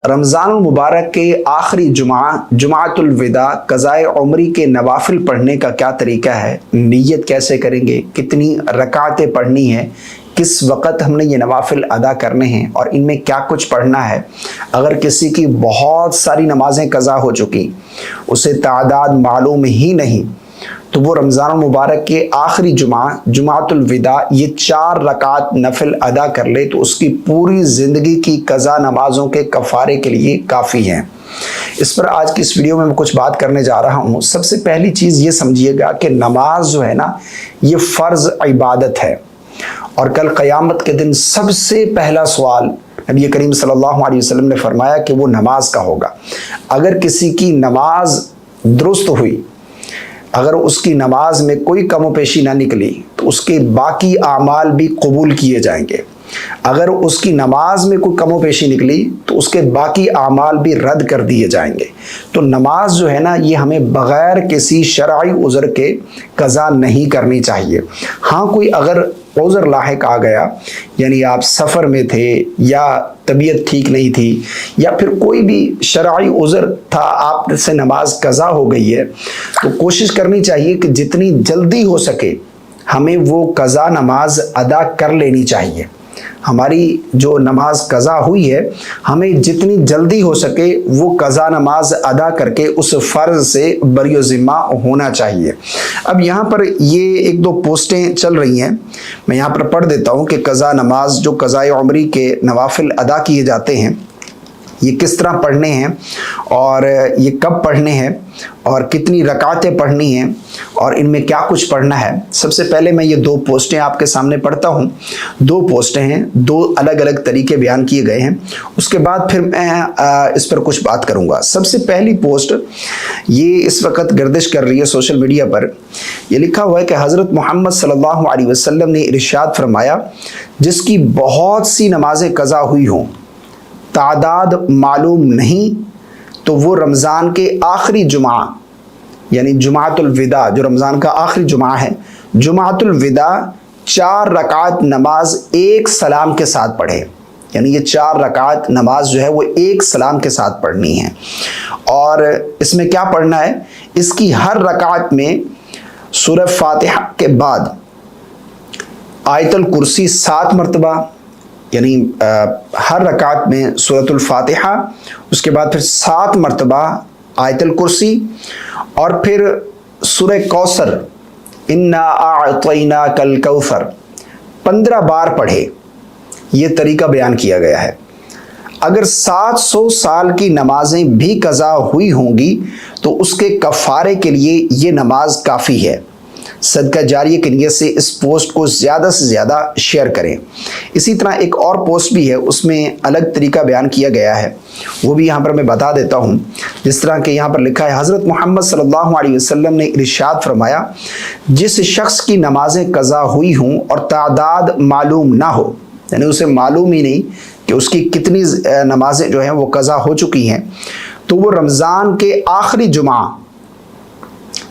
رمضان المبارک کے آخری جمعۃ الوداع قضائے عمری کے نوافل پڑھنے کا کیا طریقہ ہے، نیت کیسے کریں گے، کتنی رکعتیں پڑھنی ہیں، کس وقت ہم نے یہ نوافل ادا کرنے ہیں اور ان میں کیا کچھ پڑھنا ہے۔ اگر کسی کی بہت ساری نمازیں قضا ہو چکی، اسے تعداد معلوم ہی نہیں، تو وہ رمضان المبارک کے آخری جمعۃ الوداع یہ 4 رکعت نفل ادا کر لے تو اس کی پوری زندگی کی قضا نمازوں کے کفارے کے لیے کافی ہیں۔ اس پر آج کی اس ویڈیو میں کچھ بات کرنے جا رہا ہوں۔ سب سے پہلی چیز یہ سمجھیے گا کہ نماز جو ہے نا، یہ فرض عبادت ہے، اور کل قیامت کے دن سب سے پہلا سوال نبی کریم صلی اللہ علیہ وسلم نے فرمایا کہ وہ نماز کا ہوگا۔ اگر کسی کی نماز درست ہوئی، اگر اس کی نماز میں کوئی کم و پیشی نہ نکلی، تو اس کے باقی اعمال بھی قبول کیے جائیں گے۔ اگر اس کی نماز میں کوئی کم و پیشی نکلی تو اس کے باقی اعمال بھی رد کر دیے جائیں گے۔ تو نماز جو ہے نا، یہ ہمیں بغیر کسی شرعی عذر کے قضا نہیں کرنی چاہیے۔ ہاں، کوئی اگر عذر لاحق آ گیا، یعنی آپ سفر میں تھے یا طبیعت ٹھیک نہیں تھی یا پھر کوئی بھی شرعی عذر تھا، آپ سے نماز قضا ہو گئی ہے، تو کوشش کرنی چاہیے کہ جتنی جلدی ہو سکے ہمیں وہ قضا نماز ادا کر لینی چاہیے۔ ہماری جو نماز قضا ہوئی ہے، ہمیں جتنی جلدی ہو سکے وہ قضا نماز ادا کر کے اس فرض سے بری و ذمہ ہونا چاہیے۔ اب یہاں پر یہ 1-2 پوسٹیں چل رہی ہیں، میں یہاں پر پڑھ دیتا ہوں کہ قضا نماز جو قضائے عمری کے نوافل ادا کیے جاتے ہیں، یہ کس طرح پڑھنے ہیں اور یہ کب پڑھنے ہیں اور کتنی رکعتیں پڑھنی ہیں اور ان میں کیا کچھ پڑھنا ہے۔ سب سے پہلے میں یہ 2 پوسٹیں آپ کے سامنے پڑھتا ہوں۔ 2 پوسٹیں ہیں، 2 الگ الگ طریقے بیان کیے گئے ہیں، اس کے بعد پھر میں اس پر کچھ بات کروں گا۔ سب سے پہلی پوسٹ یہ اس وقت گردش کر رہی ہے سوشل میڈیا پر۔ یہ لکھا ہوا ہے کہ حضرت محمد صلی اللہ علیہ وسلم نے ارشاد فرمایا، جس کی بہت سی نمازیں قضا ہوئی ہوں، تعداد معلوم نہیں، تو وہ رمضان کے آخری جمعہ یعنی جمعۃ الوداع، جو رمضان کا آخری جمعہ ہے، جمعۃ الوداع 4 رکعت نماز ایک سلام کے ساتھ پڑھے۔ یعنی یہ 4 رکعت نماز جو ہے وہ ایک سلام کے ساتھ پڑھنی ہے۔ اور اس میں کیا پڑھنا ہے؟ اس کی ہر رکعت میں سورہ فاتحہ کے بعد آیت الکرسی 7 مرتبہ، یعنی ہر رکعت میں سورۃ الفاتحہ، اس کے بعد پھر 7 مرتبہ آیت الکرسی، اور پھر سورہ کوثر، انا اعطیناک الکوثر 15 بار پڑھے۔ یہ طریقہ بیان کیا گیا ہے۔ اگر 700 سال کی نمازیں بھی قضا ہوئی ہوں گی تو اس کے کفارے کے لیے یہ نماز کافی ہے۔ صدقہ جاریہ کی نیت سے اس پوسٹ کو زیادہ سے زیادہ شیئر کریں۔ اسی طرح ایک اور پوسٹ بھی ہے، اس میں الگ طریقہ بیان کیا گیا ہے، وہ بھی یہاں پر میں بتا دیتا ہوں۔ جس طرح کہ یہاں پر لکھا ہے، حضرت محمد صلی اللہ علیہ وسلم نے ارشاد فرمایا، جس شخص کی نمازیں قضا ہوئی ہوں اور تعداد معلوم نہ ہو، یعنی اسے معلوم ہی نہیں کہ اس کی کتنی نمازیں جو ہیں وہ قضا ہو چکی ہیں، تو وہ رمضان کے آخری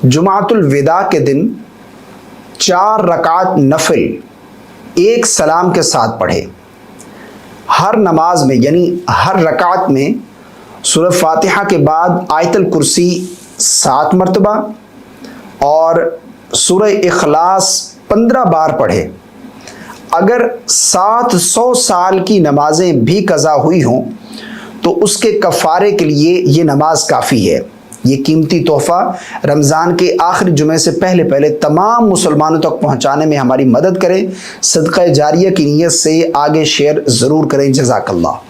جمعۃ الوداع کے دن 4 رکعت نفل ایک سلام کے ساتھ پڑھے۔ ہر نماز میں یعنی ہر رکعت میں سورہ فاتحہ کے بعد آیت الکرسی 7 مرتبہ اور سورہ اخلاص 15 بار پڑھے۔ اگر 700 سال کی نمازیں بھی قضا ہوئی ہوں تو اس کے کفارے کے لیے یہ نماز کافی ہے۔ یہ قیمتی تحفہ رمضان کے آخری جمعے سے پہلے تمام مسلمانوں تک پہنچانے میں ہماری مدد کریں۔ صدقہ جاریہ کی نیت سے آگے شیئر ضرور کریں۔ جزاک اللہ۔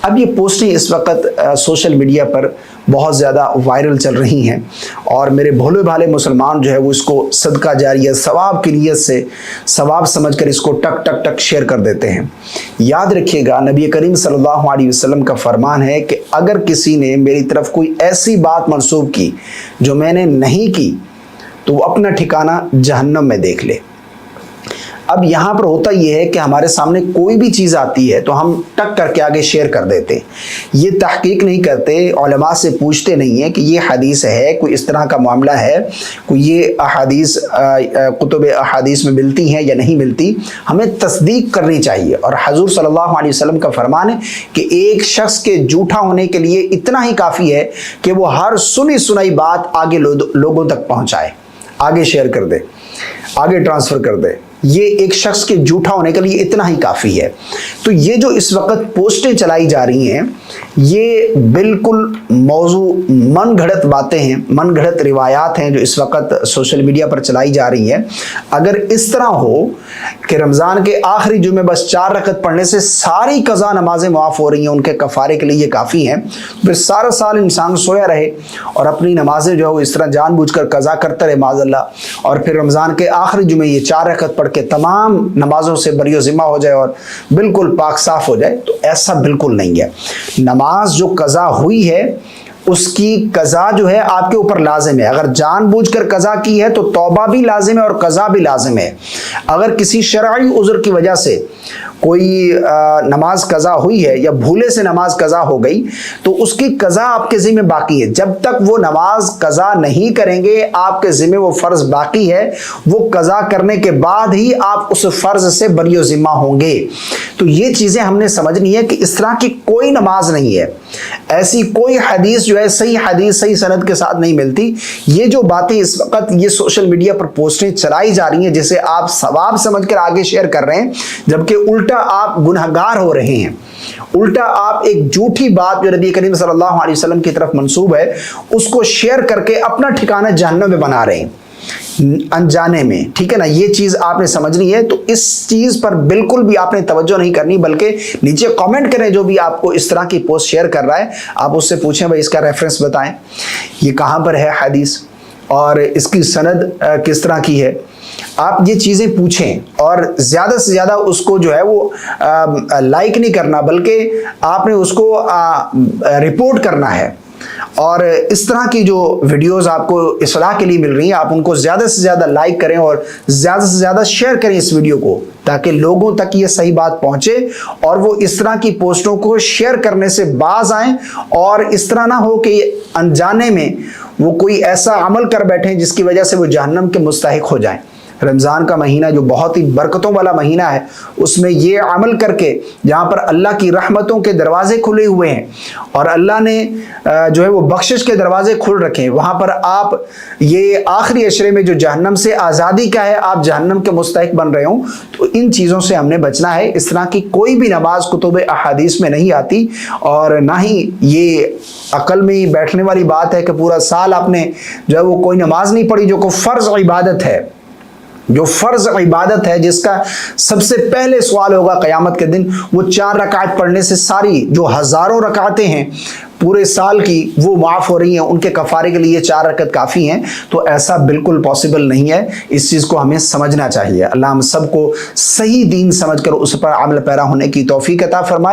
اب یہ پوسٹیں اس وقت سوشل میڈیا پر بہت زیادہ وائرل چل رہی ہیں، اور میرے بھولے بھالے مسلمان جو ہے وہ اس کو صدقہ جاریہ ثواب کی نیت سے ثواب سمجھ کر اس کو ٹک ٹک ٹک شیئر کر دیتے ہیں۔ یاد رکھیے گا، نبی کریم صلی اللہ علیہ وسلم کا فرمان ہے کہ اگر کسی نے میری طرف کوئی ایسی بات منسوب کی جو میں نے نہیں کی تو وہ اپنا ٹھکانہ جہنم میں دیکھ لے۔ اب یہاں پر ہوتا یہ ہے کہ ہمارے سامنے کوئی بھی چیز آتی ہے تو ہم ٹک کر کے آگے شیئر کر دیتے، یہ تحقیق نہیں کرتے، علماء سے پوچھتے نہیں ہیں کہ یہ حدیث ہے، کوئی اس طرح کا معاملہ ہے، کوئی یہ احادیث کتب احادیث میں ملتی ہیں یا نہیں ملتی، ہمیں تصدیق کرنی چاہیے۔ اور حضور صلی اللہ علیہ وسلم کا فرمان ہے کہ ایک شخص کے جھوٹا ہونے کے لیے اتنا ہی کافی ہے کہ وہ ہر سنی سنائی بات آگے لوگوں تک پہنچائے، آگے شیئر کر دے، آگے ٹرانسفر کر دے، یہ ایک شخص کے جھوٹا ہونے کے لیے اتنا ہی کافی ہے۔ تو یہ جو اس وقت پوسٹیں چلائی جا رہی ہیں، یہ بالکل موضوع من گھڑت باتیں ہیں، من گھڑت روایات ہیں جو اس وقت سوشل میڈیا پر چلائی جا رہی ہیں۔ اگر اس طرح ہو کہ رمضان کے آخری جمعے بس 4 رکعت پڑھنے سے ساری قضا نمازیں معاف ہو رہی ہیں، ان کے کفارے کے لیے یہ کافی ہیں، پھر سارا سال انسان سویا رہے اور اپنی نمازیں جو ہے وہ اس طرح جان بوجھ کر قضا کرتا رہے معاذ اللہ، اور پھر رمضان کے آخری جمعے یہ 4 رکعت پڑھ کہ تمام نمازوں سے بری و ذمہ ہو جائے اور بالکل پاک صاف ہو جائے، تو ایسا بالکل نہیں ہے۔ نماز جو قضا ہوئی ہے اس کی قضا جو ہے آپ کے اوپر لازم ہے۔ اگر جان بوجھ کر قضا کی ہے تو توبہ بھی لازم ہے اور قضا بھی لازم ہے۔ اگر کسی شرعی عذر کی وجہ سے کوئی نماز قضا ہوئی ہے یا بھولے سے نماز قضا ہو گئی تو اس کی قضا آپ کے ذمہ باقی ہے۔ جب تک وہ نماز قضا نہیں کریں گے آپ کے ذمہ وہ فرض باقی ہے، وہ قضا کرنے کے بعد ہی آپ اس فرض سے بری و ذمہ ہوں گے۔ تو یہ چیزیں ہم نے سمجھنی ہے کہ اس طرح کی کوئی نماز نہیں ہے، ایسی کوئی حدیث جو ہے صحیح حدیث صحیح سند کے ساتھ نہیں ملتی۔ یہ جو باتیں اس وقت یہ سوشل میڈیا پر پوسٹیں چلائی جا رہی ہیں جسے آپ ثواب سمجھ کر آگے شیئر کر رہے ہیں، جبکہ الٹا آپ گنہگار ہو رہے ہیں، الٹا آپ ایک جھوٹی بات جو نبی کریم صلی اللہ علیہ وسلم کی طرف منسوب ہے اس کو شیئر کر کے اپنا ٹھکانہ جہنم میں بنا رہے ہیں انجانے میں، ٹھیک ہے نا۔ یہ چیز آپ نے سمجھنی ہے، تو اس چیز پر بالکل بھی آپ نے توجہ نہیں کرنی، بلکہ نیچے کامنٹ کریں جو بھی آپ کو اس طرح کی پوسٹ شیئر کر رہا ہے، آپ اس سے پوچھیں بھائی اس کا ریفرنس بتائیں، یہ کہاں پر ہے حدیث اور اس کی سند کس طرح کی ہے۔ آپ یہ چیزیں پوچھیں اور زیادہ سے زیادہ اس کو جو ہے وہ لائک نہیں کرنا، بلکہ آپ نے اس کو رپورٹ کرنا ہے۔ اور اس طرح کی جو ویڈیوز آپ کو اصلاح کے لیے مل رہی ہیں آپ ان کو زیادہ سے زیادہ لائک کریں اور زیادہ سے زیادہ شیئر کریں اس ویڈیو کو، تاکہ لوگوں تک یہ صحیح بات پہنچے اور وہ اس طرح کی پوسٹوں کو شیئر کرنے سے باز آئیں، اور اس طرح نہ ہو کہ انجانے میں وہ کوئی ایسا عمل کر بیٹھیں جس کی وجہ سے وہ جہنم کے مستحق ہو جائیں۔ رمضان کا مہینہ جو بہت ہی برکتوں والا مہینہ ہے، اس میں یہ عمل کر کے جہاں پر اللہ کی رحمتوں کے دروازے کھلے ہوئے ہیں اور اللہ نے جو ہے وہ بخشش کے دروازے کھل رکھے ہیں، وہاں پر آپ یہ آخری عشرے میں جو جہنم سے آزادی کا ہے آپ جہنم کے مستحق بن رہے ہوں، تو ان چیزوں سے ہم نے بچنا ہے۔ اس طرح کی کوئی بھی نماز کتب احادیث میں نہیں آتی، اور نہ ہی یہ عقل میں ہی بیٹھنے والی بات ہے کہ پورا سال آپ نے جو ہے وہ کوئی نماز نہیں پڑھی، جو کوئی فرض عبادت ہے، جو فرض عبادت ہے، جس کا سب سے پہلے سوال ہوگا قیامت کے دن، وہ 4 رکعت پڑھنے سے ساری جو ہزاروں رکعتیں ہیں پورے سال کی وہ معاف ہو رہی ہیں، ان کے کفارے کے لیے 4 رکعت کافی ہیں۔ تو ایسا بالکل پاسبل نہیں ہے، اس چیز کو ہمیں سمجھنا چاہیے۔ اللہ ہم سب کو صحیح دین سمجھ کر اس پر عمل پیرا ہونے کی توفیق عطا فرمائے۔